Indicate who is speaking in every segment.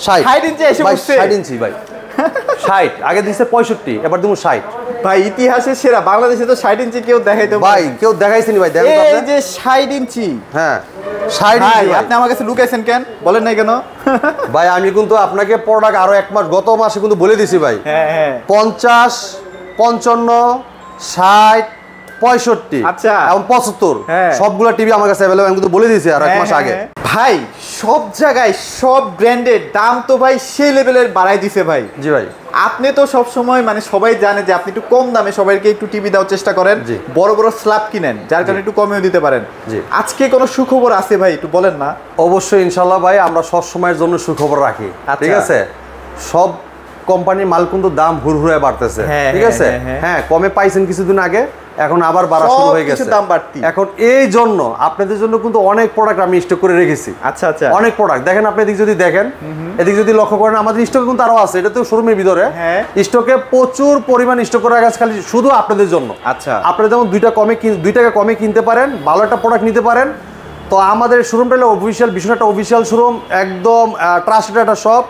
Speaker 1: 60 ইঞ্চি এসে বসছে
Speaker 2: 60 ইঞ্চি ভাই 60 আগে দিছে 65 এবার দিমু 60
Speaker 1: ভাই ইতিহাসের সেরা বাংলাদেশে তো 60 ইঞ্চি কেউ দেখাইতে
Speaker 2: ভাই কেউ দেখাইছেনি ভাই দেখেন তো
Speaker 1: এই যে 60 ইঞ্চি
Speaker 2: হ্যাঁ 60 ইঞ্চি
Speaker 1: ভাই আপনি আমার কাছে লুকাইছেন কেন বলেন নাই কেন
Speaker 2: ভাই আমি কিন্তু আপনাকে প্রোডাক্ট আরো এক মাস গত মাসে কিন্তু বলে দিছি ভাই
Speaker 1: হ্যাঁ
Speaker 2: 50 55 60 65
Speaker 1: আচ্ছা
Speaker 2: এবং 75 সবগুলা টিভি আমার কাছে अवेलेबल আমি কিন্তু বলে দিয়েছি আর এক মাস আগে
Speaker 1: ভাই সব জায়গায় সব ব্র্যান্ডের দাম তো ভাই সেই লেভেলের বাড়াই দিছে ভাই
Speaker 2: জি ভাই
Speaker 1: আপনি তো সব সময় মানে সবাই জানে যে আপনি একটু কম দামে সবাইকে একটু টিভি দেওয়ার চেষ্টা করেন বড় বড় স্ল্যাব কিনেন যার কারণে একটু কমেও দিতে পারেন আজকে কোনো সুখবর আছে ভাই একটু বলেন না
Speaker 2: অবশ্যই ইনশাআল্লাহ ভাই আমরা সব সময়ের জন্য সুখবর রাখি ঠিক আছে সব কোম্পানির মাল কিন্তু দাম হুড়হুড়ে বাড়তেছে ঠিক আছে হ্যাঁ কমে পাইছেন কিছুদিন আগে এখন আবার বাড়া শুরু হয়ে গেছে
Speaker 1: দাম বাড়তি
Speaker 2: এখন এই জন্য আপনাদের জন্য কিন্তু অনেক প্রোডাক্ট আমি স্টক করে রেখেছি
Speaker 1: আচ্ছা আচ্ছা
Speaker 2: অনেক প্রোডাক্ট দেখেন আপনি এদিক যদি দেখেন এদিক যদি লক্ষ্য করেন আমাদের স্টকে কিন্তু আরো আছে এটা তো শোরুমের ভিতরে স্টকে প্রচুর পরিমাণ স্টক করে রাখা আছে খালি শুধু আপনাদের জন্য
Speaker 1: আচ্ছা
Speaker 2: আপনারা যেমন 2 টাকা কমে কিনতে পারেন ভালো একটা প্রোডাক্ট নিতে পারেন তো আমাদের শোরুমটা হলো অফিশিয়াল বিশ্বনাথ অফিশিয়াল শোরুম একদম ট্রাস্টেড একটা শপ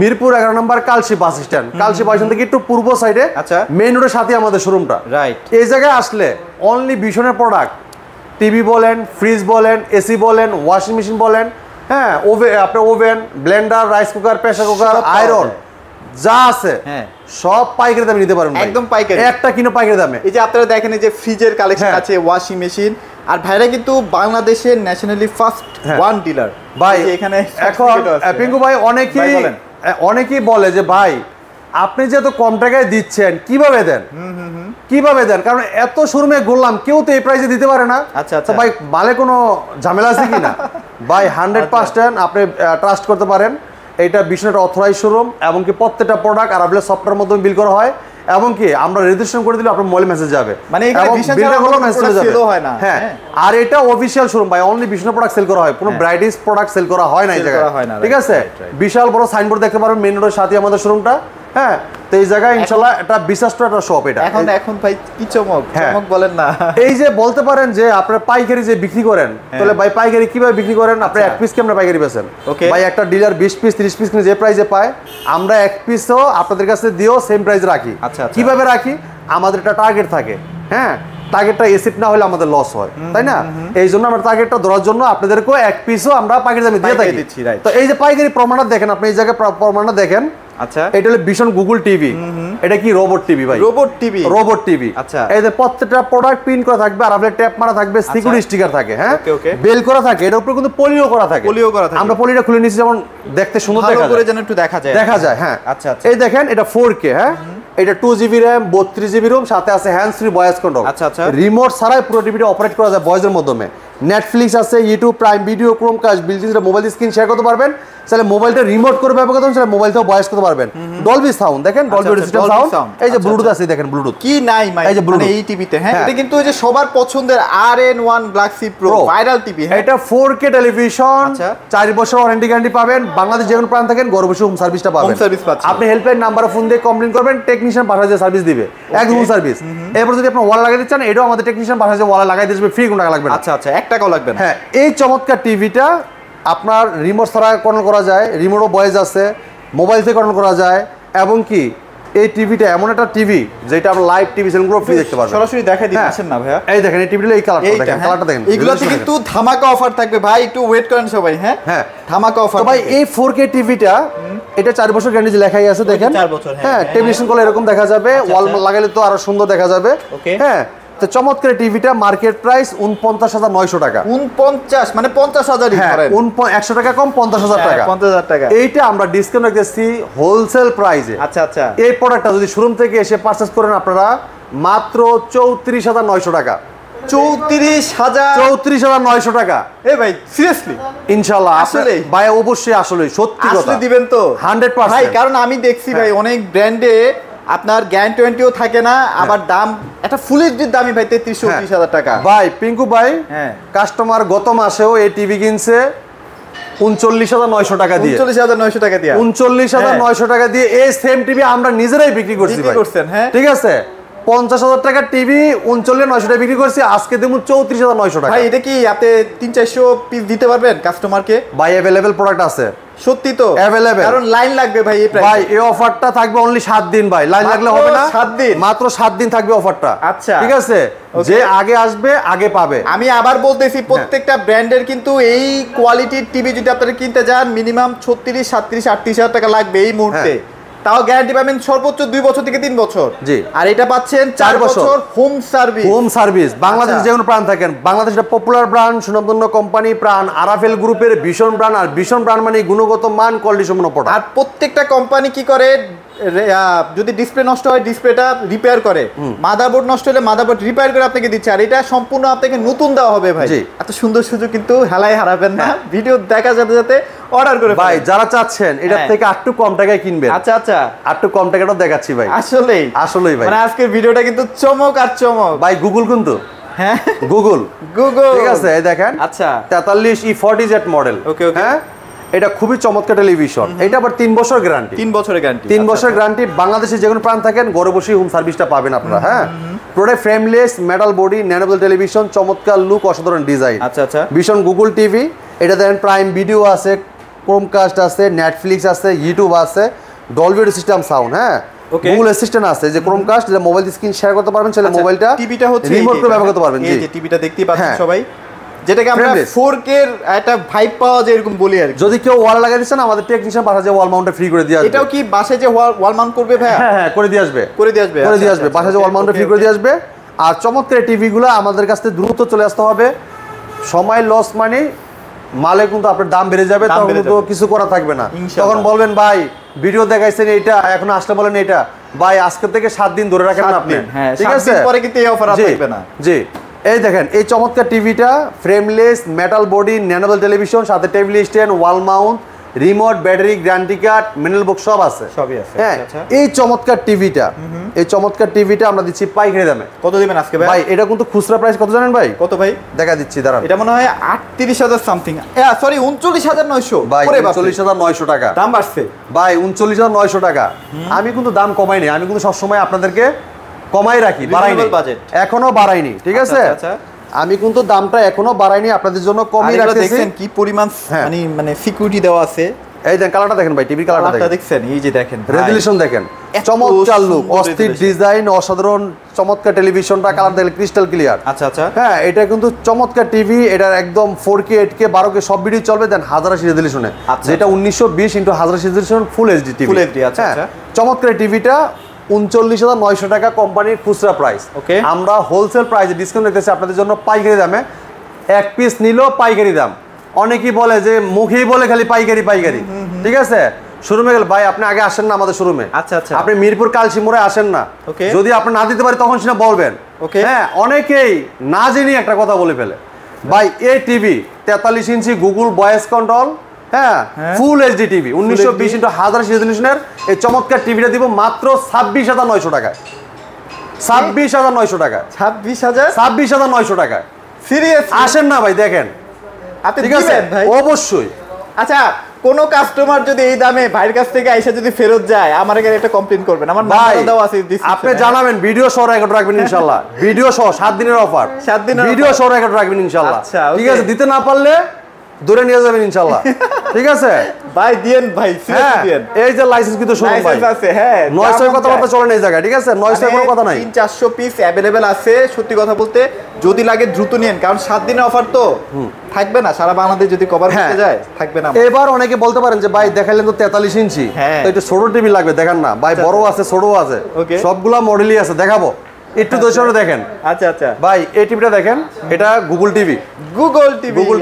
Speaker 2: মিরপুর 11 নম্বর Kalshi bus stand Kalshi bus stand থেকে একটু পূর্ব সাইডে
Speaker 1: আচ্ছা
Speaker 2: মেইন রোডের সাথে আমাদের শোরুমটা
Speaker 1: রাইট
Speaker 2: এই জায়গায় আসলে অনলি ভীষণের প্রোডাক্ট টিভি বলেন ফ্রিজ বলেন এসি বলেন ওয়াশিং মেশিন বলেন হ্যাঁ আপনার oven Blender rice cooker pressure cooker iron যা আছে সব পাইকারি দামে নিতে পারেন
Speaker 1: একদম পাইকারি
Speaker 2: একটা কিনো পাইকারি দামে
Speaker 1: এই যে আপনারা দেখেন এই যে ফ্রিজের কালেকশন আছে ওয়াশিং মেশিন আর ভাইরা কিন্তু বাংলাদেশের ন্যাশনালি ফার্স্ট ওয়ান ডিলার
Speaker 2: ভাই
Speaker 1: এখানে
Speaker 2: এখন পিঙ্কু ভাই অনেকেই বলে যে ভাই আপনি যে এত কম টাকায় দিচ্ছেন কিভাবে দেন কারণ এত শোরুমে ঘুরলাম কেউ তো এই প্রাইসে দিতে পারে না
Speaker 1: আচ্ছা
Speaker 2: তো ভাই মালে কোনো ঝামেলা আছে কিনা ভাই 100% আপনি ট্রাস্ট করতে পারেন এটা বিশ্বনাথ অথরাইজ শোরুম এমনকি প্রত্যেকটা প্রোডাক্ট আর আপনার সফটওয়্যার মাধ্যমে বিল করা হয় এমনকি আমরা রেজিস্ট্রেশন করে দিলে আপনার মোবাইলে মেসেজ যাবে
Speaker 1: মানে এখানে বিশ্বনাথ হলো মেসেজ যাবে
Speaker 2: হ্যাঁ আর এটা অফিশিয়াল শোরুম ভাই অনলি বিশ্বনাথ প্রোডাক্ট সেল করা হয় কোনো ব্রাইডিস প্রোডাক্ট সেল করা হয় না এই জায়গায় ঠিক আছে বিশাল বড় সাইনবোর্ড দেখতে পারবেন মেইন রোডের সাথে আমাদের শোরুমটা হ্যাঁ তো এই জায়গায় ইনশাআল্লাহ এটা বিশ্বাসটা একটা শপ এটা
Speaker 1: এখন ভাই কি চমক বলেন না
Speaker 2: এই যে বলতে পারেন যে আপনারা পাইকারি যে বিক্রি করেন তাহলে ভাই পাইকারি কিভাবে বিক্রি করেন আপনি এক পিস কি আমরা পাইকারি বেচেন ভাই একটা ডিলার 20 পিস 30 পিস কিনে যে প্রাইসে পায় আমরা এক পিসও আপনাদের কাছে দিও সেম প্রাইসে রাখি কিভাবে রাখি আমাদের একটা টার্গেট থাকে হ্যাঁ টার্গেটটা এসিপ না হলে আমাদের লস হয় তাই না এই জন্য আমরা টার্গেটটা ধরার জন্য আপনাদেরকে এক পিসও আমরা পাইকারি দামে দিয়ে থাকি তো এই যে পাইকারি প্রমাণটা দেখেন আপনি এই জায়গায় প্রমাণটা দেখেন
Speaker 1: আচ্ছা
Speaker 2: এটা হলো ভীষণ গুগল টিভি এটা কি রোবট টিভি ভাই রোবট টিভি
Speaker 1: আচ্ছা
Speaker 2: এই যে প্রত্যেকটা প্রোডাক্ট পিন করা থাকবে আর আপনার ট্যাপ মারা থাকবে সিকিউরিটি স্টিকার থাকে হ্যাঁ বেল করা থাকে এর উপরে কিন্তু পলিও করা থাকে আমরা পলিটা খুলে নিয়েছি যেমন দেখতে সুন্দর দেখা যায় হ্যাঁ আচ্ছা এই দেখেন এটা 4K হ্যাঁ এটা 2GB RAM 32GB ROM সাথে আছে হ্যান্ডস ফ্রি ভয়েস কন্ট্রোল আচ্ছা রিমোট ছাড়াই পুরো টিভিটা অপারেট করা যায় ভয়েসের মাধ্যমে নেটফ্লিক্স আছে ইউটিউব প্রাইম ভিডিও ক্রোমকাস্ট বিলজিরা মোবাইল স্ক্রিন শেয়ার করতে পারবেন তাহলে মোবাইলটা রিমোট করে ব্যবহার করতে পারবেন মোবাইলটাও ভয়েস করতে পারবেন ডলবি সাউন্ড দেখেন ডলবি ডিজিটাল সাউন্ড এই যে ব্লুটুথ আছে দেখেন ব্লুটুথ
Speaker 1: কি নাই এই যে ব্লুটুথ এই টিভিতে হ্যাঁ এটা কিন্তু ওই যে সবার পছন্দের RN1 black C pro viral TV
Speaker 2: এটা 4K টেলিভিশন 4 বছর ওয়ারেন্টি গ্যারান্টি পাবেন বাংলাদেশ যে কোনো প্রান্ত থাকেন ঘরে বসে হোম সার্ভিসটা পাবেন হোম সার্ভিস পাচ্ছেন আপনি হেল্পলাইন নাম্বারে ফোন দিয়ে কমপ্লেইন করবেন টেকনিশিয়ান পাঠায় যে সার্ভিস দিবে একদম হোম সার্ভিস এরপর যদি আপনি ওয়াল লাগাইতে চান এটাও আমাদের টেকনিশিয়ান পাঠায় যে ওয়াল লাগাই দিবে ফ্রি কোনো টাকা লাগবে না
Speaker 1: আচ্ছা 1 টাকাও লাগবে না
Speaker 2: হ্যাঁ এই চমৎকার টিভিটা আপনার রিমোট ছাড়া কন্ট্রোল করা যায় রিমোটও ভয়েস আছে মোবাইল থেকে কন্ট্রোল করা যায় এবং কি এই টিভিটা এমন একটা টিভি যেটা আমরা লাইভ টিভি সেলগুলো ফ্রি দেখতে পারবেন
Speaker 1: সরাসরি দেখাই দিচ্ছেন না ভাইয়া
Speaker 2: এই দেখেন এই টিভিটা এই কালারটা দেখেন কালারটা দেখেন
Speaker 1: এগুলোতে কিন্তু ধামাকা অফার থাকবে ভাই একটু ওয়েট করেন সবাই হ্যাঁ ধামাকা অফার
Speaker 2: তো ভাই এই 4K টিভিটা এটা 4 বছর গ্যারান্টি লেখাই আছে দেখেন
Speaker 1: 4 বছর
Speaker 2: হ্যাঁ টেলিভিশন করলে এরকম দেখা যাবে ওয়াল লাগালে তো আরো সুন্দর দেখা যাবে হ্যাঁ তো চমৎকার টিভিটা মার্কেট প্রাইস ৪৯,৯০০ টাকা
Speaker 1: 49 মানে 50,000ই ধরেন
Speaker 2: 100 টাকা কম 50,000 টাকা
Speaker 1: 50,000 টাকা
Speaker 2: এইটা আমরা ডিসকাউন্ট রাখতেছি হোলসেল প্রাইসে
Speaker 1: আচ্ছা
Speaker 2: এই প্রোডাক্টটা যদি শোরুম থেকে এসে পারচেজ করেন আপনারা মাত্র ৩৪,৯০০ টাকা
Speaker 1: ৩৪,৯০০
Speaker 2: টাকা
Speaker 1: এই ভাই সিরিয়াসলি
Speaker 2: ইনশাআল্লাহ আসলে ভাই অবশ্যই আসলে সত্যি কথা
Speaker 1: আসলে দিবেন তো
Speaker 2: 100%
Speaker 1: ভাই কারণ আমি দেখছি ভাই অনেক ব্র্যান্ডে আপনার গ্যারান্টি ওয়ারেন্টিও থাকে না আবার দাম একটা ফুল এইচডির দামই ভাই ৩৩-৩৪,০০০ টাকা
Speaker 2: ভাই পিঙ্কু ভাই কাস্টমার গত মাসেও এই টিভি কিনছে ৩৯,৯০০ টাকা দিয়ে
Speaker 1: ৩৯,৯০০ টাকা দিয়ে
Speaker 2: ৩৯,৯০০ টাকা দিয়ে এই সেম টিভি আমরা নিজেরাই বিক্রি করছি ভাই ঠিক আছে 50,000 টাকা টিভি 39,900 টাকা বিক্রি করছি আজকে দেবো 34,900 টাকা
Speaker 1: ভাই এটা কি আপনি 300-400 পিস দিতে পারবেন কাস্টমারকে
Speaker 2: ভাই अवेलेबल প্রোডাক্ট আছে
Speaker 1: সত্যি তো
Speaker 2: अवेलेबल
Speaker 1: কারণ লাইন লাগবে ভাই এই প্রাইসে
Speaker 2: ভাই এই অফারটা থাকবে অনলি 7 দিন ভাই লাইন লাগলে হবে না
Speaker 1: 7 দিন
Speaker 2: মাত্র 7 দিন থাকবে অফারটা
Speaker 1: আচ্ছা
Speaker 2: ঠিক আছে যে আগে আসবে আগে পাবে
Speaker 1: আমি আবার বলতেছি প্রত্যেকটা ব্র্যান্ডের কিন্তু এই কোয়ালিটির টিভি যদি আপনারা কিনতে যান মিনিমাম 36 37 38 হাজার টাকা লাগবে এই মুহূর্তে তাও গ্যারান্টি পাবেন সর্বোচ্চ 2 বছর থেকে 3 বছর
Speaker 2: জি
Speaker 1: আর এটা পাচ্ছেন 4 বছর হোম সার্ভিস
Speaker 2: বাংলাদেশে যে কোনো প্রাণ থাকেন বাংলাদেশের পপুলার ব্র্যান্ড সুনামধন্য কোম্পানি প্রাণ আরাফেল গ্রুপের ভীষণ ব্র্যান্ড আর ভীষণ ব্র্যান্ড মানে গুণগত মান কোয়ালিটি সম্পন্ন প্রোডাক্ট
Speaker 1: আর প্রত্যেকটা কোম্পানি কি করে যদি ডিসপ্লে নষ্ট হয় ডিসপ্লেটা রিপেয়ার করে মাদারবোর্ড নষ্ট হলে মাদারবোর্ড রিপেয়ার করে আপনাকে দিচ্ছে আর এটা সম্পূর্ণ আপনাকে নতুন দেওয়া হবে ভাই এত সুন্দর সুযোগ কিন্তু হেলায় হারাবেন না ভিডিও দেখা যাতে যাতে অর্ডার করে
Speaker 2: ভাই যারা চাচ্ছেন এটার থেকে একটু কম টাকায় কিনবেন
Speaker 1: আচ্ছা আচ্ছা
Speaker 2: একটু কম টাকাটাও দেখাচ্ছি ভাই
Speaker 1: আসলেই
Speaker 2: ভাই
Speaker 1: মানে আজকের ভিডিওটা কিন্তু চমক আর চমক
Speaker 2: ভাই গুগল কিন্তু হ্যাঁ গুগল ঠিক আছে এই দেখেন
Speaker 1: আচ্ছা
Speaker 2: 43 E40Z মডেল
Speaker 1: ওকে ওকে
Speaker 2: হ্যাঁ এটা খুবই চমৎকার টেলিভিশন এটা আবার 3 বছর গ্যারান্টি
Speaker 1: 3 বছরের গ্যারান্টি
Speaker 2: 3 বছরের গ্যারান্টি বাংলাদেশে যে কোনো প্রান্ত থাকেন ঘরে বসে হোম সার্ভিসটা পাবেন আপনারা হ্যাঁ প্রোডাক্ট ফ্রেমলেস মেটাল বডি ন্যানোবল টেলিভিশন চমৎকার লুক অসাধারণ ডিজাইন
Speaker 1: আচ্ছা আচ্ছা
Speaker 2: ভীষণ গুগল টিভি এটা দেখেন প্রাইম ভিডিও আছে ক্রোমকাস্ট আছে নেটফ্লিক্স আছে ইউটিউব আছে ডলবি সিস্টেম সাউন্ড হ্যাঁ গুগল অ্যাসিস্ট্যান্ট আছে যে ক্রোমকাস্ট যেটা মোবাইল স্ক্রিন শেয়ার করতে পারবেন সেটা মোবাইলটা
Speaker 1: টিভিটা হচ্ছে
Speaker 2: রিমোট করে ব্যবহার করতে পারবেন
Speaker 1: এই যে টিভিটা দেখতেই পাচ্ছেন সবাই যেটাকে আমরা 4K এর একটা ভাইব পাওয়া যায় এরকম বলি আর
Speaker 2: যদি কেউ ওয়াল লাগাই দিচ্ছেন আমাদের টেকনিশিয়ান পাঠাবে ওয়াল মাউন্টটা ফ্রি করে দিয়ে আসবে
Speaker 1: এটাও কি বাসায় যে ওয়াল মাউন্ট করবে ভাই
Speaker 2: হ্যাঁ করে দিয়ে আসবে বাসায় যে ওয়াল মাউন্টটা ফ্রি করে দিয়ে আসবে আর চমৎকার টিভিগুলো আমাদের কাছে দ্রুত চলে আসতে হবে সময় লস মানে মালে কিন্তু আপনার দাম বেড়ে যাবে তখন তো কিছু করা থাকবে না তখন বলবেন ভাই ভিডিও দেখাইছেন এইটা এখন আসলে বলেন এইটা ভাই আজকে থেকে 7 দিন ধরে রাখেন না আপনি ঠিক আছে
Speaker 1: পরে কিন্তু এই অফার আসবে না
Speaker 2: জি এই দেখেন এই চমৎকার টিভিটা ফ্রেমলেস মেটাল বডি ন্যানোবল টেলিভিশন সাথে table stand wall mount remote battery guarantee card mineral box সব আছে
Speaker 1: সবই আছে
Speaker 2: হ্যাঁ এই চমৎকার টিভিটা আমরা দিচ্ছি পাইকারি দামে
Speaker 1: কত দিবেন আজকে
Speaker 2: ভাই এটা কিন্তু খুচরা প্রাইস কত জানেন ভাই
Speaker 1: কত ভাই
Speaker 2: দেখা দিচ্ছি দাঁড়ান
Speaker 1: এটা মনে হয় 38000 সামথিং সরি 39900
Speaker 2: ভাই 39900 টাকা
Speaker 1: দাম বাড়ছে
Speaker 2: ভাই 39900 টাকা আমি কিন্তু দাম কমাই নাই আমি কিন্তু সব সময় আপনাদেরকে কমাই রাখি বাড়াইনি এখনো বাড়াইনি ঠিক আছে আমি কিন্তু দামটা এখনো বাড়াইনি আপনাদের জন্য কমই রাখতেছি
Speaker 1: দেখেন কি পরিমাণ মানে সিকিউরিটি দেওয়া আছে
Speaker 2: এই দেখেন কালারটা দেখেন ভাই টিভি কালারটা
Speaker 1: দেখছেন এই যে দেখেন
Speaker 2: রেজোলিউশন দেখেন চমৎকার লুক অস্থির ডিজাইন অসাধারণ চমৎকার টেলিভিশনটা কালার দেখলে ক্রিস্টাল ক্লিয়ার
Speaker 1: আচ্ছা আচ্ছা
Speaker 2: হ্যাঁ এটা কিন্তু চমৎকার টিভি এটা একদম 4K 8K 12K সব ভিডিও চলবে দেন 1080 রেজোলিউশনে যেটা 1920 * 1080 resolution full HD TV
Speaker 1: full HD আচ্ছা আচ্ছা
Speaker 2: চমৎকার টিভিটা 39900 টাকা কোম্পানির খুচরা প্রাইস আমরা হোলসেল প্রাইসে ডিসকাউন্ট দিতেছি আপনাদের জন্য পাইকারি দামে এক পিস নিলেও পাইকারি দাম অনেকেই বলে যে মুখেই বলে খালি পাইকারি ঠিক আছে শোরুমে গেলে ভাই আপনি আগে আসেন না আমাদের শোরুমে
Speaker 1: আচ্ছা আচ্ছা
Speaker 2: আপনি মিরপুর কালসি মোড়ে আসেন না যদি আপনি না দিতে পারি তখন সেটা বলবেন হ্যাঁ অনেকেই না জেনে একটা কথা বলে ফেলে ভাই এই টিভি 43 ইঞ্চি গুগল ভয়েস কন্ট্রোল হ্যাঁ ফুল এইচডি টিভি 1920 * 1080 রেজোলিউশনের এই চমৎকার টিভিটা দিব মাত্র 26900 টাকায় 26900 টাকা 26900 টাকায় সিরিয়াস আসেন না ভাই দেখেন
Speaker 1: আপনি দিবেন ভাই
Speaker 2: অবশ্যই
Speaker 1: আচ্ছা কোন কাস্টমার যদি এই দামে ভাইয়ের কাছ থেকে আইসা যদি ফেরত যায় আমার এখানে একটা কমপ্লেইন করবেন আমার নাম্বার দাও আছে
Speaker 2: আপনি জানাবেন ভিডিও সহ রেকর্ড রাখবেন ইনশাআল্লাহ ভিডিও সহ 7 দিনের অফার
Speaker 1: 7 দিনের
Speaker 2: ভিডিও সহ রেকর্ড রাখবেন ইনশাআল্লাহ ঠিক আছে দিতে না পারলে দূরে নিয়ে যাবেন ইনশাআল্লাহ ঠিক আছে
Speaker 1: ভাই দিয়েন ভাই সিরিয়াসলি দিয়েন
Speaker 2: এই যে লাইসেন্স কিন্তু শোরুম ভাই
Speaker 1: লাইসেন্স আছে হ্যাঁ
Speaker 2: নয়সের কথাবার্তা চলে এই জায়গা ঠিক আছে নয়সের কোনো কথা নাই
Speaker 1: 300-400 পিস अवेलेबल আছে সত্যি কথা বলতে যদি লাগে দ্রুত নিন কারণ 7 দিনের অফার তো থাকবে না সারা বাংলাদেশ যদি কভার করতে যায় থাকবে না
Speaker 2: এবার অনেকে বলতে পারেন যে ভাই দেখাইলেন তো 43 ইঞ্চি তো এটা ছোট টিভি লাগবে দেখেন না ভাই বড় আছে ছোটও আছে সবগুলা মডেলই আছে দেখাবো একটু দর্শনে দেখেন
Speaker 1: আচ্ছা আচ্ছা
Speaker 2: ভাই এই টিভিটা দেখেন এটা গুগল টিভি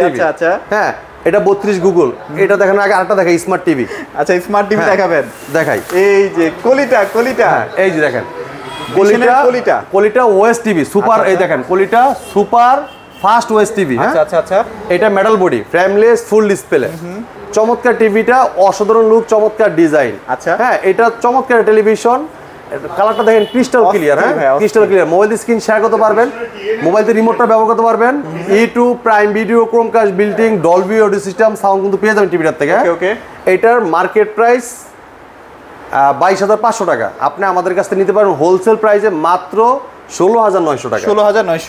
Speaker 1: আচ্ছা আচ্ছা
Speaker 2: হ্যাঁ এটা 32 গুগল এটা দেখেন আগে আরেকটা দেখাই স্মার্ট টিভি
Speaker 1: আচ্ছা স্মার্ট টিভি দেখাবেন
Speaker 2: দেখাই
Speaker 1: এই যে কলিটা
Speaker 2: এই যে দেখেন কলিটা ওএস টিভি সুপার এই দেখেন কলিটা সুপার ফাস্ট ওএস টিভি
Speaker 1: আচ্ছা আচ্ছা আচ্ছা
Speaker 2: এটা metal body frameless full display চমৎকার টিভিটা অসাধারণ লুক চমৎকার ডিজাইন
Speaker 1: আচ্ছা
Speaker 2: হ্যাঁ এটা চমৎকার টেলিভিশন কালারটা দেখেন ক্রিস্টাল ক্লিয়ার হ্যাঁ crystal clear mobile screen share করতে পারবেন মোবাইল দিয়ে রিমোটটা ব্যবহার করতে পারবেন YouTube Prime Video Chromecast বিল্টিং Dolby audio system sound কিন্তু পেয়ে যাবেন টিভিটার থেকে
Speaker 1: ওকে
Speaker 2: এটার মার্কেট প্রাইস 22500 টাকা আপনি আমাদের কাছ থেকে নিতে পারেন হোলসেল প্রাইসে মাত্র 16900 টাকা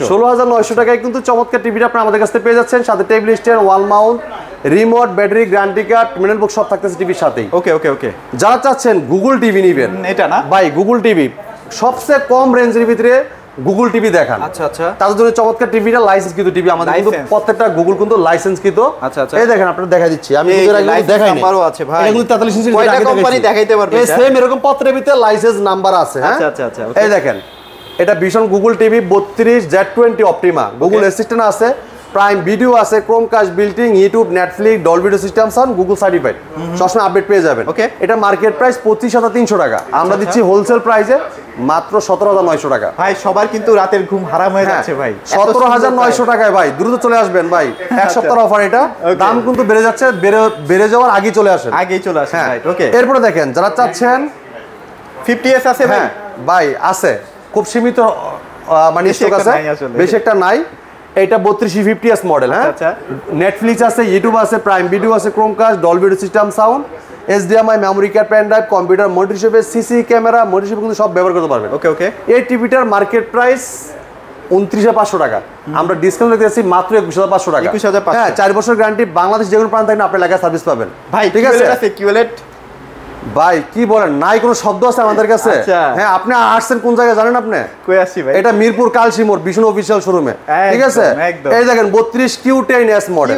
Speaker 2: 16900 টাকায় কিন্তু চমৎকার টিভিটা আপনি আমাদের কাছ থেকে পেয়ে যাচ্ছেন সাথে table stand wall mount remote, battery, guarantee card, manual book সব থাকতেছে টিভির সাথেই।
Speaker 1: ওকে ওকে ওকে।
Speaker 2: যারা চাচ্ছেন গুগল টিভি নেবেন,
Speaker 1: এটা না
Speaker 2: ভাই গুগল টিভি সবচেয়ে কম রেঞ্জের ভিতরে গুগল টিভি দেখান।
Speaker 1: আচ্ছা আচ্ছা।
Speaker 2: তাদের জন্য চমৎকার টিভিটা লাইসেন্স কিন্তু টিভি আমাদের কিন্তু প্রত্যেকটা গুগল কিন্তু লাইসেন্স কিন্তু।
Speaker 1: আচ্ছা আচ্ছা।
Speaker 2: এই দেখেন আপনারা দেখা দিচ্ছি, আমি কিন্তু এর আগে দেখাই নাই।
Speaker 1: নাম্বারও আছে ভাই।
Speaker 2: এগুলো 43 ইঞ্চি
Speaker 1: কয়টা কোম্পানি দেখাইতে পারবে?
Speaker 2: এই সেম এরকম পত্রের ভিতরে লাইসেন্স নাম্বার আছে। হ্যাঁ
Speaker 1: আচ্ছা আচ্ছা আচ্ছা।
Speaker 2: এই দেখেন এটা ভীষণ Google TV 32 Z20 Optima, Google Assistant আছে, প্রাইম ভিডিও আছে, Chromecast, বিল্টিং, YouTube, Netflix, Dolby system sound, Google certified, সবসময় আপডেট পেয়ে যাবেন।
Speaker 1: ওকে।
Speaker 2: এটা মার্কেট প্রাইস 25,300 টাকা, আমরা দিচ্ছি হোলসেল প্রাইসে মাত্র 17,900 টাকা।
Speaker 1: ভাই সবার কিন্তু রাতের ঘুম হারাম হয়ে যাচ্ছে ভাই।
Speaker 2: 17,900 টাকায় ভাই, দ্রুত চলে আসবেন ভাই, এক সপ্তাহ অফার। এটা দাম কিন্তু বেড়ে যাচ্ছে, বেড়ে যাওয়ার আগেই চলে আসেন,
Speaker 1: আগেই চলে আসেন। Right okay.
Speaker 2: এরপরে দেখেন যারা চাচ্ছেন
Speaker 1: 50s আছে ভাই?
Speaker 2: ভাই আছে, খুব সীমিত মানে স্টক আছে, বেশি একটা নাই। এটা 3250s মডেল। হ্যাঁ নেটফ্লিক্স আছে, ইউটিউব আছে, প্রাইম ভিডিও আছে, Chromecast, Dolby system sound, HDMI, memory card, pen drive, computer, monitor হিসেবে, সিসি ক্যামেরা, মনিটর হিসেবে কিন্তু সব ব্যবহার করতে পারবেন।
Speaker 1: ওকে ওকে।
Speaker 2: এই টিভিটার মার্কেট প্রাইস 29,500 টাকা, আমরা ডিসকাউন্ট রেখে দিচ্ছি মাত্র 21,500 টাকা।
Speaker 1: 21,500।
Speaker 2: হ্যাঁ 4 বছর গ্যারান্টি, বাংলাদেশ যে কোনো প্রান্ত থাকেন আপনার এলাকায় সার্ভিস পাবেন
Speaker 1: ভাই।
Speaker 2: ঠিক আছে?
Speaker 1: কিউলেট
Speaker 2: ভাই কি বলেন, নাই কোনো শব্দ আছে আমাদের কাছে? হ্যাঁ আপনি আসছেন কোন জায়গায় জানেন আপনি?
Speaker 1: কই আসি ভাই?
Speaker 2: এটা মিরপুর কালসিমোর বিষ্ণু অফিশিয়াল শোরুমে। ঠিক আছে? এই দেখেন 32 Q10s model,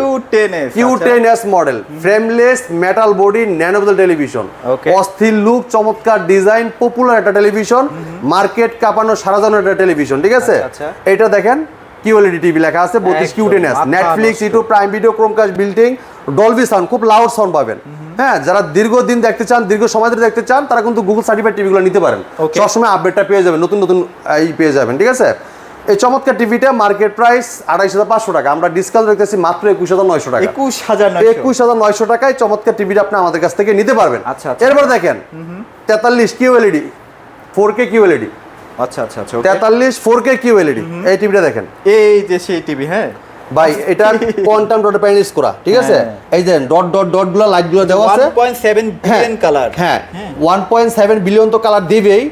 Speaker 2: Q10s model, frameless, metal body, nano বেজেল টেলিভিশন, অস্থির লুক, চমৎকার ডিজাইন, পপুলার একটা টেলিভিশন, মার্কেট কাঁপানো সারা জানো একটা টেলিভিশন। ঠিক আছে? এটা দেখেন QLED টিভি লেখা আছে, 32 Q10s, Netflix, YouTube, Prime Video, Chromecast, বিল্টিং, Dolby sound, খুব লাউড সাউন্ড পাবেন। হ্যাঁ যারা দীর্ঘদিন দেখতে চান, দীর্ঘ সময় ধরে দেখতে চান, তারা কিন্তু গুগল সার্টিফাইড টিভিগুলো নিতে পারেন, সবসময় আপডেটটা পেয়ে যাবেন, নতুন নতুন এই পেয়ে যাবেন। ঠিক আছে? এই চমৎকার টিভিটা মার্কেট প্রাইস 28,500 টাকা, আমরা ডিসকাউন্ট রেখেছি মাত্র 21,900 টাকা। 21,900 টাকায় চমৎকার টিভিটা আপনি আমাদের কাছ থেকে নিতে পারবেন। এরপর দেখেন 43 QLED 4K QLED।
Speaker 1: আচ্ছা আচ্ছা আচ্ছা।
Speaker 2: 43 4K QLED, এই টিভিটা দেখেন,
Speaker 1: এই যে সেই টিভি। হ্যাঁ
Speaker 2: ভাই এটা কোয়ান্টাম ডট প্যানেলস করা। ঠিক আছে? এই যে ডট ডট ডট গুলো লাইট গুলো দেওয়া আছে,
Speaker 1: 1.7 বিলিয়ন কালার।
Speaker 2: হ্যাঁ 1.7 বিলিয়ন তো কালার দিবেই।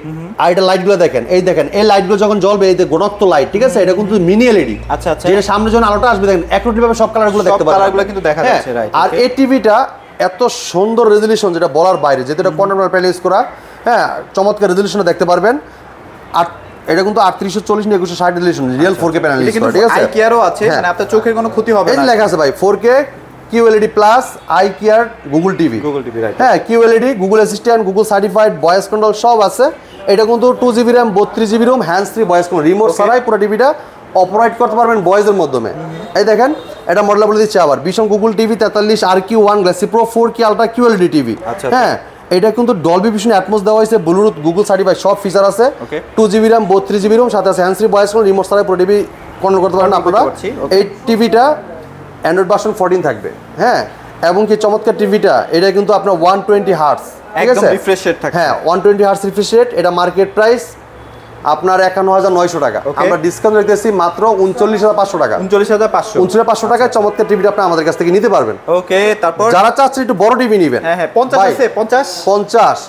Speaker 2: আর এটা লাইট গুলো দেখেন, এই দেখেন এই লাইট গুলো যখন জ্বলবে, এই যে ঘনত্ব লাইট। ঠিক আছে? এটা কিন্তু মিনি LED।
Speaker 1: আচ্ছা আচ্ছা।
Speaker 2: যেটা সামনে যখন আলোটা আসবে দেখেন অ্যাকুরেটলি ভাবে সব কালার গুলো দেখতে পারবেন,
Speaker 1: কালার গুলো কিন্তু দেখা যাচ্ছে। রাইট।
Speaker 2: আর এই টিভিটা এত সুন্দর রেজোলিউশন যেটা বলার বাইরে, যেটা কোয়ান্টাম ডট প্যানেলস করা। হ্যাঁ চমৎকার রেজোলিউশনে দেখতে পারবেন। আর এটা কিন্তু 3840 না 2160 resolution, real 4K panel use করা। ঠিক আছে?
Speaker 1: আই কেয়ারও আছে, মানে আপনার চোখের কোনো ক্ষতি হবে না।
Speaker 2: এই লেখা আছে ভাই 4K QLED plus eye care Google TV.
Speaker 1: Right.
Speaker 2: হ্যাঁ QLED, Google assistant, Google certified, voice control সব আছে। এটা কিন্তু 2GB RAM, 32GB ROM, hands free voice control, remote ছাড়াই পুরো টিভিটা অপারেট করতে পারবেন ভয়েসের মাধ্যমে। এই দেখেন এটা মডেল বলে দিচ্ছি আবার, ভীষণ Google TV 43 RQ1 glassy pro 4K ultra QLED TV. হ্যাঁ এটা কিন্তু ডলবি ভিশন অ্যাটমস দেওয়া হয়েছে, ব্লুটুথ, গুগল সার্টিফাইড সব ফিচার আছে। 2GB RAM, 32GB ROM, সাথে আছে hands free voice control, remote ছাড়াই পুরো টিভি কন্ট্রোল করতে পারেন আপনারা। এই টিভিটা অ্যান্ড্রয়েড ভার্সন 14 থাকবে। হ্যাঁ এবং কি চমৎকার টিভিটা, এটা কিন্তু আপনার 120 হার্টজ। ঠিক আছে?
Speaker 1: রিফ্রেশ রেট থাকে।
Speaker 2: হ্যাঁ 120 হার্টজ রিফ্রেশ রেট। এটা মার্কেট প্রাইস আপনার 51,900 টাকা, আমরা ডিসকাউন্ট রেখেছি মাত্র 39,500 টাকা। 39,500 টাকায় চমৎকার টিভিটা আপনি আমাদের কাছ থেকে নিতে পারবেন।
Speaker 1: ওকে। তারপর
Speaker 2: যারা চাচ্ছেন একটু বড় টিভি নেবেন,
Speaker 1: হ্যাঁ হ্যাঁ 50 আছে, 50
Speaker 2: 55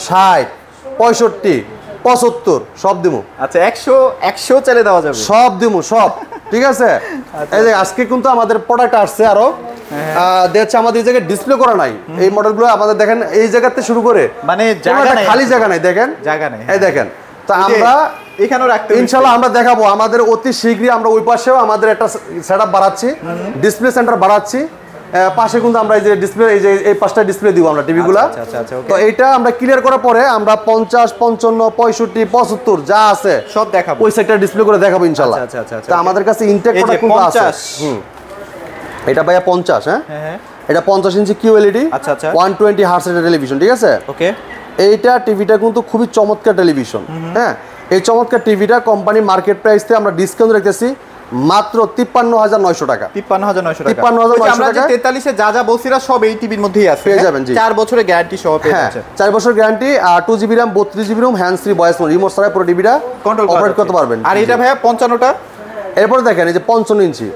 Speaker 2: 60 65 75 সব দিমু।
Speaker 1: আচ্ছা 100 চালে দেওয়া যাবে,
Speaker 2: সব দিমু সব। ঠিক আছে? এই যে আজকে কিন্তু আমাদের প্রোডাক্ট আসছে আরো, দেখছে আমাদের এই জায়গায় ডিসপ্লে করা নাই এই মডেলগুলো আমাদের। দেখেন এই জায়গাতে শুরু করে
Speaker 1: মানে জায়গা নাই,
Speaker 2: খালি জায়গা নাই, দেখেন
Speaker 1: জায়গা নাই।
Speaker 2: এই দেখেন, তো আমরা
Speaker 1: এখানেও রাখতে
Speaker 2: ইনশাআল্লাহ আমরা দেখাবো, আমাদের অতি শীঘ্রই আমরা ওই পাশেও আমাদের একটা সেটআপ বাড়াচ্ছি, ডিসপ্লে সেন্টার বাড়াচ্ছি। পাশে কিন্তু আমরা এই যে ডিসপ্লে, এই যে এই পাঁচটা ডিসপ্লে দিব আমরা টিভিগুলো। তো এইটা আমরা ক্লিয়ার করার পরে আমরা 50 55 65 75 যা আছে
Speaker 1: সব দেখাবো,
Speaker 2: ওই সেক্টর ডিসপ্লে করে দেখাবো ইনশাআল্লাহ। তো আমাদের কাছে ইনটেক প্রোডাক্ট কিন্তু আছে। এটা ভাইয়া 50। হ্যাঁ এটা 50 ইঞ্চি QLED, 120 হার্টজ এর টেলিভিশন। ঠিক আছে?
Speaker 1: ওকে।
Speaker 2: এইটা টিভিটা কিন্তু খুবই চমৎকার টেলিভিশন। হ্যাঁ এই চমৎকার টিভিটা কোম্পানি মার্কেট প্রাইস থেকে আমরা ডিসকাউন্ট রেখেছি মাত্র 53,900 টাকা।
Speaker 1: 53,900 টাকা। আমরা যে 43 এ যা যা বলছিরা সব এই টিভির মধ্যেই আছে,
Speaker 2: পেয়ে যাবেন। জি
Speaker 1: 4 বছরের গ্যারান্টি সহ পেয়ে যাচ্ছেন।
Speaker 2: 4 বছর গ্যারান্টি, আর 2GB RAM, 32GB ROM, hands free voice control, remote ছাড়াই পুরো টিভিটা কন্ট্রোল অপারেট করতে পারবেন।
Speaker 1: আর এটা ভাইয়া 55টা।
Speaker 2: এরপর দেখেন এই যে 55 ইঞ্চি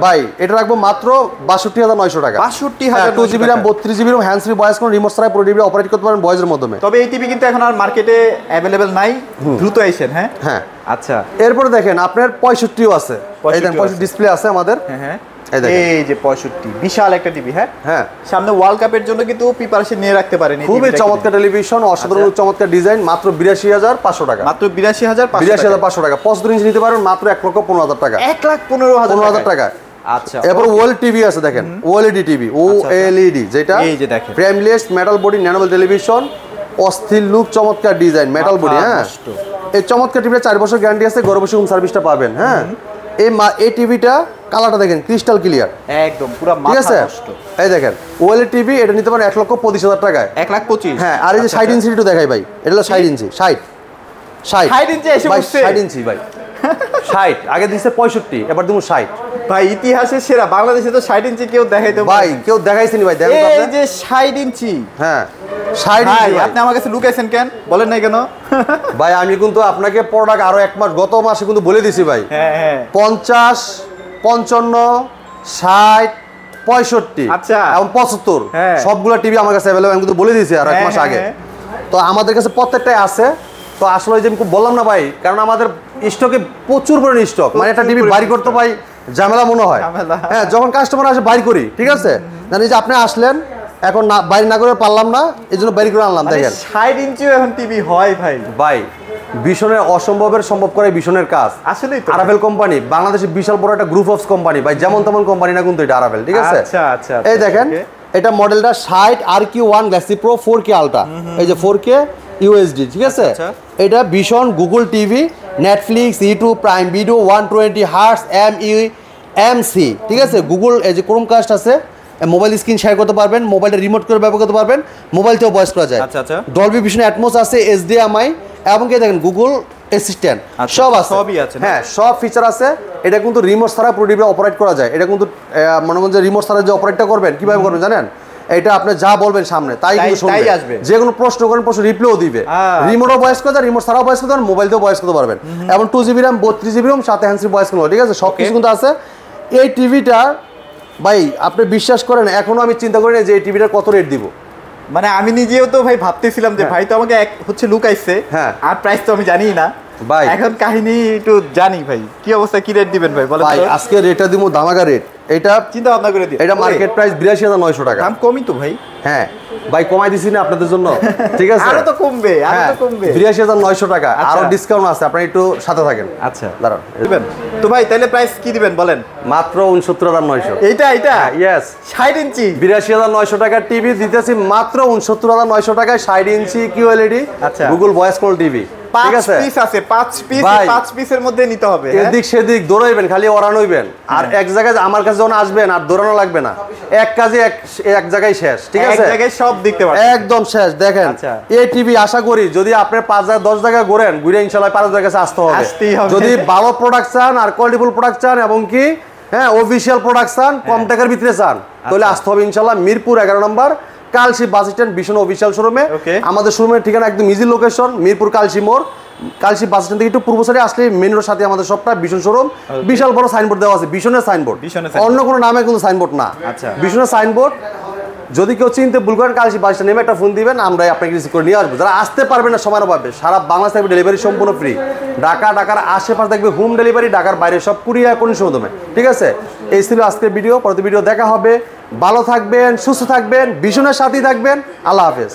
Speaker 2: ভাই, এটা রাখবো মাত্র 62,900 টাকা।
Speaker 1: 62,000।
Speaker 2: 2GB RAM, 32GB ROM, hands free voice control, remote ছাড়াই পুরো টিভি অপারেট করতে পারবেন ভয়েসের মাধ্যমে।
Speaker 1: তবে এই টিভি কিন্তু এখন আর মার্কেটে अवेलेबल নাই, দ্রুত আইছেন। হ্যাঁ
Speaker 2: হ্যাঁ
Speaker 1: আচ্ছা।
Speaker 2: এরপর দেখেন আপনার 65ও আছে, এই দেখেন 65 ডিসপ্লে আছে আমাদের।
Speaker 1: হ্যাঁ এই যে 65 বিশাল একটা টিভি। হ্যাঁ হ্যাঁ, সামনে ওয়ার্ল্ড কাপের জন্য কিন্তু প্রিপারেশন নিয়ে রাখতে পারেন।
Speaker 2: খুবই চমৎকার টেলিভিশন, অসাধারণ চমৎকার ডিজাইন, মাত্র 82,500 টাকা।
Speaker 1: মাত্র 82,500
Speaker 2: টাকা। 75 ইঞ্চি নিতে পারেন মাত্র 1,15,000 টাকা।
Speaker 1: 1,15,000
Speaker 2: টাকা। আচ্ছা, এরপর ওএলইডি টিভি আছে, দেখেন ওএলইডি টিভি, ওএলইডি, যেটা
Speaker 1: এই যে দেখেন
Speaker 2: ফ্রেমলেস মেটাল বডি ন্যানোবেল টেলিভিশন, অস্থির লুক, চমৎকার ডিজাইন, মেটাল বডি। হ্যাঁ, এই চমৎকার টিভিটা 4 বছর গ্যারান্টি আছে, ঘরে বসে হোম সার্ভিসটা পাবেন। হ্যাঁ, এই টিভিটা কালারটা দেখেন ক্রিস্টাল ক্লিয়ার,
Speaker 1: একদম পুরো মাথা নষ্ট।
Speaker 2: এই দেখেন ওএলইডি টিভি, এটা নিতে পারেন 1,25,000 টাকায়।
Speaker 1: 1,25,000।
Speaker 2: হ্যাঁ, আর এই যে 60 ইঞ্চি একটু দেখাই ভাই, এটা হলো 60 ইঞ্চি। 60
Speaker 1: ইঞ্চি এসে বসছে।
Speaker 2: 60 ইঞ্চি ভাই, 60 আগে দিছে 65, এবার দিমু 60।
Speaker 1: ভাই ইতিহাসের সেরা, বাংলাদেশে তো 60 ইঞ্চি কেউ দেখাইতে
Speaker 2: ভাই, কেউ দেখাইছেনি ভাই। দেখেন
Speaker 1: এই যে 60 ইঞ্চি।
Speaker 2: হ্যাঁ 60 ইঞ্চি।
Speaker 1: আপনি আমার কাছে লুকাইছেন কেন, বলেন নাই কেন?
Speaker 2: ভাই আমি কিন্তু আপনাকে প্রোডাক্ট আরো 1 মাস, গত মাসে কিন্তু বলে দিছি ভাই।
Speaker 1: হ্যাঁ হ্যাঁ,
Speaker 2: 50, 55, 60, 65,
Speaker 1: আচ্ছা
Speaker 2: এবং 75 সবগুলো টিভি আমার কাছে अवेलेबल, আমি কিন্তু বলে দিয়েছি আর 1 মাস আগে। তো আমাদের কাছে প্রত্যেকটাই আছে। তো আসলে যে আমি বললাম না ভাই, কারণ আমাদের স্টকে প্রচুর পরিমাণে স্টক, মানে একটা টিভি বাড়ি করতে ভাই ঝামেলা মনে হয়। হ্যাঁ, যখন কাস্টমার আসে বাইর করি, ঠিক আছে, জানি যে আপনি আসলেন, এখন না বাইরে না করে পারলাম না, এই জন্য বাইরে করে আনলাম। দেখেন
Speaker 1: 60 ইঞ্চিও এখন টিভি হয় ভাই।
Speaker 2: ভাই ভীষণের অসম্ভবের সম্ভব করে ভীষণের কাজ।
Speaker 1: আসলেই তো
Speaker 2: আরাভেল কোম্পানি বাংলাদেশের বিশাল বড় একটা গ্রুপ অফ কোম্পানি ভাই, যেমন তেমন কোম্পানি না কিন্তু এটা আরাভেল, ঠিক আছে।
Speaker 1: আচ্ছা আচ্ছা,
Speaker 2: এই দেখেন এটা মডেলটা 60 RQ1 Galaxy pro 4K ultra, এই যে 4K UHD, ঠিক আছে। এটা ভীষণ Google TV, Netflix, YouTube, Prime video, 120 hertz MEMC, ঠিক আছে। গুগল এই যে ক্রোমকাস্ট আছে, মোবাইল স্ক্রিন শেয়ার করতে পারবেন, মোবাইলটা রিমোট করে ব্যবহার করতে পারবেন, মোবাইলতেও ভয়েস করা যায়।
Speaker 1: আচ্ছা আচ্ছা,
Speaker 2: ডলবি ভিশন অ্যাটমস আছে, HDMI, এবং কি দেখেন গুগল অ্যাসিস্ট্যান্ট, সব আছে,
Speaker 1: সবই আছে।
Speaker 2: হ্যাঁ, সব ফিচার আছে। এটা কিন্তু রিমোট ছাড়া পুরো টিভি অপারেট করা যায়। এটা কিন্তু মনে করেন যে রিমোট ছাড়া যে অপারেটটা করবেন, কিভাবে করবেন জানেন? এটা আপনি যা বলবেন সামনে তাই কিন্তু শুনবে, যে কোনো প্রশ্ন করেন প্রশ্ন রিপ্লাইও দিবে। রিমোটও ভয়েস করতে, রিমোট ছাড়াও ভয়েস করতে পারেন, মোবাইলতেও ভয়েস করতে পারবেন, এবং 2GB RAM 32GB RAM সাথে হ্যান্ডসফ্রি ভয়েস করতে, ঠিক আছে, সব কিছু কিন্তু আছে। এই টিভিটা ভাই আপনি বিশ্বাস করেন, এখনো আমি চিন্তা করি না যে এই টিভিটার কত রেট দিব।
Speaker 1: মানে আমি নিজেও তো ভাই ভাবতেছিলাম যে ভাই তো আমাকে হচ্ছে লুকাইছে,
Speaker 2: হ্যাঁ,
Speaker 1: আর প্রাইস তো আমি জানি না
Speaker 2: ভাই,
Speaker 1: এখন কাহিনী একটু জানি ভাই, কি অবস্থা, কি রেট দিবেন ভাই বলেন
Speaker 2: ভাই? আজকে রেটটা দিব ধামাকা রেট, এটা
Speaker 1: চিন্তা ভাবনা করে দিই।
Speaker 2: এটা মার্কেট প্রাইস 82,900 টাকা।
Speaker 1: দাম কমই তো ভাই।
Speaker 2: হ্যাঁ ভাই, কমাই দিছি না আপনাদের জন্য, ঠিক আছে।
Speaker 1: আরো তো কমবে, আরো তো কমবে।
Speaker 2: 82,900 টাকা, আরো ডিসকাউন্ট আছে, আপনি একটু সাথে থাকেন।
Speaker 1: আচ্ছা
Speaker 2: দাঁড়ান,
Speaker 1: দিবেন তো ভাই, তাহলে প্রাইস কি দিবেন বলেন?
Speaker 2: মাত্র 69,900।
Speaker 1: এইটা
Speaker 2: ইয়েস,
Speaker 1: 60 ইঞ্চি
Speaker 2: 82,900 টাকার টিভি দিতেছি মাত্র 69,900 টাকায়। 60 ইঞ্চি QLED,
Speaker 1: আচ্ছা,
Speaker 2: গুগল ভয়েস কল টিভি, ঠিক আছে।
Speaker 1: 5 পিস আছে, 5 পিস, 5 পিসের মধ্যে নিতে হবে।
Speaker 2: এদিক সেদিক দৌড়াইবেন, খালি ওরান হইবেন, আর এক জায়গায় আমার কাছে যখন আসবেন আর দৌড়ানো লাগবে না, এক কাজে এক জায়গায় শেষ, ঠিক আছে,
Speaker 1: এক জায়গায় সব দেখতে পারবেন,
Speaker 2: একদম শেষ। দেখেন এই টিভি আশা করি যদি আপনি 5 জায়গা 10 জায়গা ঘোরেন, ঘুরে ইনশাআল্লাহ 5 জায়গায় কাছে আসতে হবে। যদি ভালো প্রোডাক্ট চান আর কোয়ালিটিফুল প্রোডাক্ট চান, এবং কি হ্যাঁ অফিশিয়াল প্রোডাক্ট চান, কম টাকার ভিতরে চান, তাহলে আসতে হবে ইনশাআল্লাহ মিরপুর 11 নম্বর কালশি বাস স্ট্যান্ড ভীষণ অফিশিয়াল শোরুমে। আমাদের শোরুমের ঠিকানা একদম ইজি লোকেশন, মিরপুর কালশি মোড়, কালশি বাস স্ট্যান্ড থেকে একটু পূর্ব সাইডে আসলে মেন রোড সাথে আমাদের সবটা ভীষণ শোরুম। বিশাল বড় সাইনবোর্ড দেওয়া আছে, ভীষণের সাইনবোর্ড, অন্য কোনো নামে কিন্তু সাইনবোর্ড না, ভীষণের সাইনবোর্ড। যদি কেউ চিনতে ভুল করেন, কালশি বাস স্ট্যান্ড নেমে একটা ফোন দিবেন, আমরা আপনাকে রিসিভ করে নিয়ে আসবো। যারা আসতে পারবেন না সময়ের অভাবে, সারা বাংলাদেশ থাকবে ডেলিভারি সম্পূর্ণ ফ্রি। ঢাকার আশেপাশে থাকবে হোম ডেলিভারি, ঢাকার বাইরে সব কুরিয়ার পরিষেবার মাধ্যমে, ঠিক আছে। এই ছিল আজকের ভিডিও, পরবর্তী ভিডিও দেখা হবে। ভালো থাকবেন, সুস্থ থাকবেন, ভীষণের সাথেই থাকবেন। আল্লাহ হাফেজ।